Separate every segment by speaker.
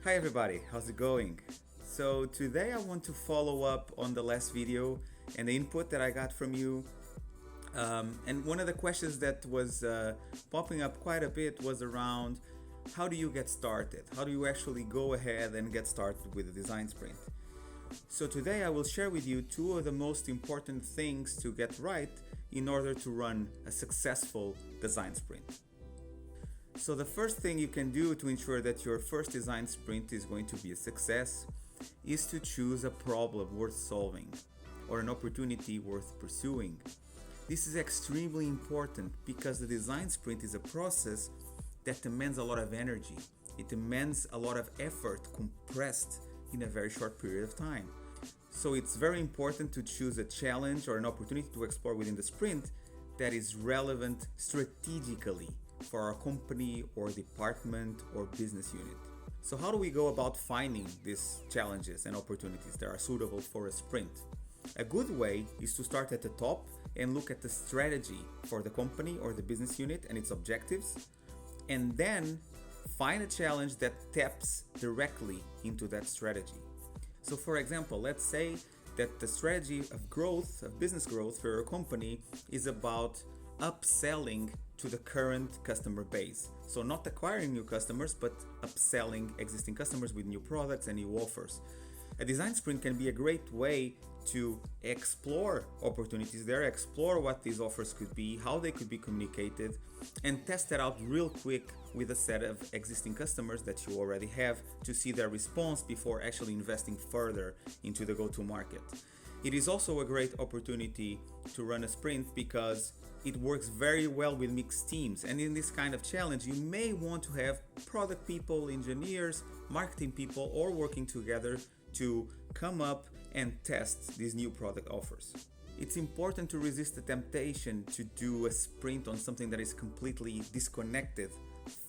Speaker 1: Hi everybody, how's it going? So today I want to follow up on the last video and the input that I got from you. And one of the questions that was popping up quite a bit was around how do you get started? How do you actually go ahead and get started with a design sprint? So today I will share with you two of the most important things to get right in order to run a successful design sprint. So the first thing you can do to ensure that your first design sprint is going to be a success is to choose a problem worth solving or an opportunity worth pursuing. This is extremely important because the design sprint is a process that demands a lot of energy. It demands a lot of effort compressed in a very short period of time. So it's very important to choose a challenge or an opportunity to explore within the sprint that is relevant strategically for our company or department or business unit. So how do we go about finding these challenges and opportunities that are suitable for a sprint? A good way is to start at the top and look at the strategy for the company or the business unit and its objectives, and then find a challenge that taps directly into that strategy. So for example, let's say that the strategy of growth, of business growth for your company is about upselling to the current customer base. So not acquiring new customers, but upselling existing customers with new products and new offers. A design sprint can be a great way to explore opportunities there, explore what these offers could be, how they could be communicated, and test that out real quick with a set of existing customers that you already have to see their response before actually investing further into the go-to-market. It is also a great opportunity to run a sprint because it works very well with mixed teams, and in this kind of challenge you may want to have product people, engineers, marketing people all working together to come up and test these new product offers. It's important to resist the temptation to do a sprint on something that is completely disconnected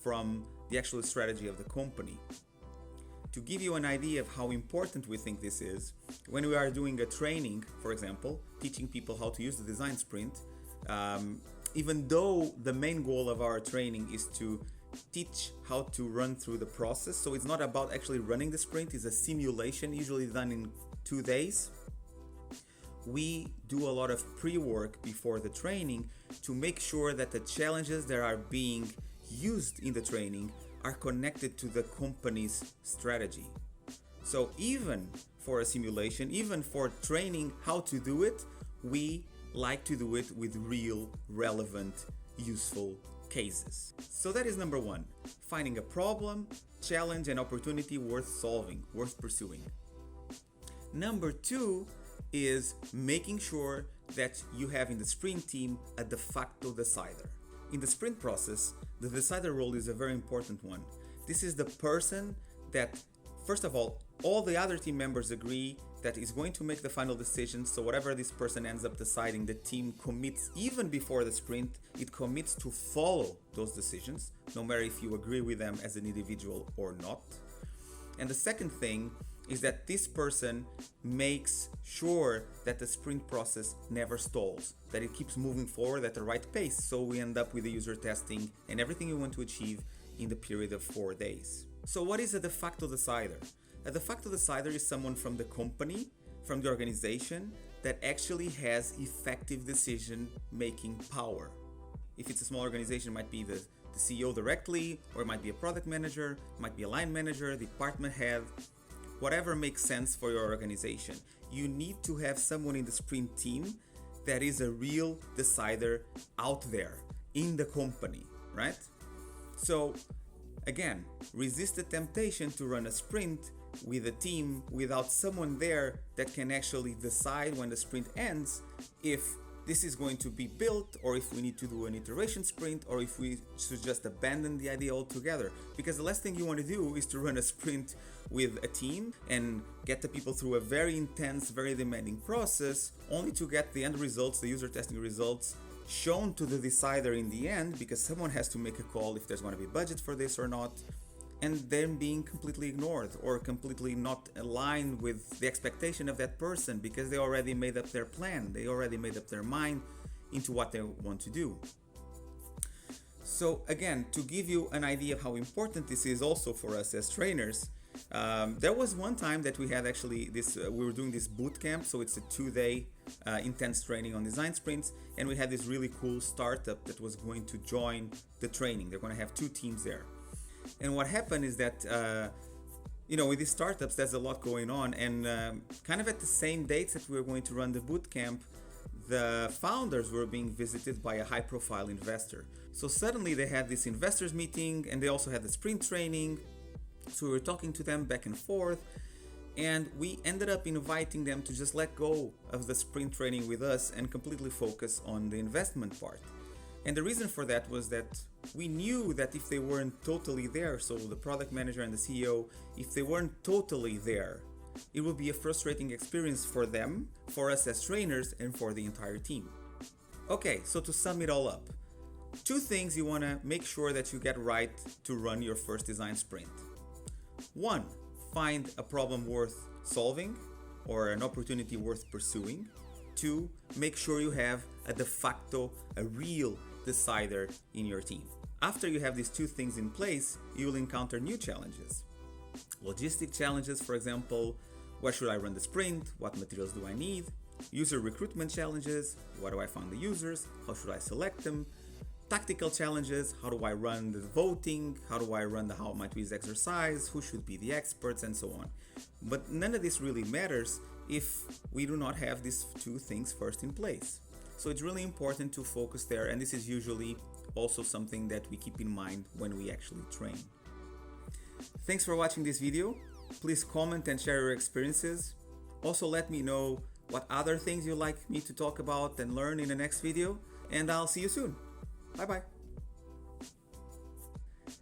Speaker 1: from the actual strategy of the company. To give you an idea of how important we think this is, when we are doing a training, for example, teaching people how to use the design sprint, even though the main goal of our training is to teach how to run through the process, so it's not about actually running the sprint, it's a simulation usually done in 2 days. We do a lot of pre-work before the training to make sure that the challenges that are being used in the training are connected to the company's strategy. So even for a simulation, even for training how to do it, we like to do it with real, relevant, useful cases. So that is number one, finding a problem, challenge, and opportunity worth solving, worth pursuing. Number two is making sure that you have in the sprint team a de facto decider. In the sprint process, the decider role is a very important one. This is the person that, first of all the other team members agree that is going to make the final decision. So whatever this person ends up deciding, the team commits, even before the sprint, it commits to follow those decisions, no matter if you agree with them as an individual or not. And the second thing is that this person makes sure that the sprint process never stalls, that it keeps moving forward at the right pace, so we end up with the user testing and everything you want to achieve in the period of 4 days. So what is a de facto decider? A de facto decider is someone from the company, from the organization, that actually has effective decision-making power. If it's a small organization, it might be the CEO directly, or it might be a product manager, it might be a line manager, department head, whatever makes sense for your organization. You need to have someone in the sprint team that is a real decider out there in the company, right? So again, resist the temptation to run a sprint with a team without someone there that can actually decide when the sprint ends if this is going to be built, or if we need to do an iteration sprint, or if we should just abandon the idea altogether. Because the last thing you want to do is to run a sprint with a team and get the people through a very intense, very demanding process, only to get the end results, the user testing results, shown to the decider in the end, because someone has to make a call if there's going to be budget for this or not, and then being completely ignored or completely not aligned with the expectation of that person because they already made up their plan, they already made up their mind into what they want to do. So again, to give you an idea of how important this is also for us as trainers, There was one time that we had actually this, we were doing this boot camp, so it's a 2-day intense training on design sprints, and we had this really cool startup that was going to join the training. They're going to have 2 teams there. And what happened is that, with these startups, there's a lot going on, and kind of at the same dates that we were going to run the boot camp, the founders were being visited by a high-profile investor. So suddenly they had this investors meeting, and they also had the sprint training. So we were talking to them back and forth, and we ended up inviting them to just let go of the sprint training with us and completely focus on the investment part. And the reason for that was that we knew that if they weren't totally there, so the product manager and the CEO, if they weren't totally there, it would be a frustrating experience for them, for us as trainers, and for the entire team. Okay, so to sum it all up, 2 things you want to make sure that you get right to run your first design sprint. 1, find a problem worth solving or an opportunity worth pursuing. 2, make sure you have a de facto, a real decider in your team. After you have these 2 things in place, you will encounter new challenges. Logistic challenges, for example, where should I run the sprint? What materials do I need? User recruitment challenges, where do I find the users? How should I select them? Tactical challenges, how do I run the voting? How do I run the how might we use exercise? Who should be the experts, and so on. But none of this really matters if we do not have these 2 things first in place. So it's really important to focus there, and this is usually also something that we keep in mind when we actually train. Thanks for watching this video. Please comment and share your experiences. Also let me know what other things you'd like me to talk about and learn in the next video, and I'll see you soon. Bye-bye.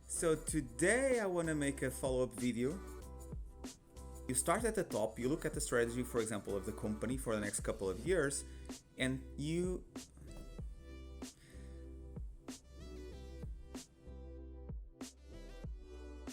Speaker 1: So today I want to make a follow-up video. You start at the top, you look at the strategy, for example, of the company for the next couple of years, and you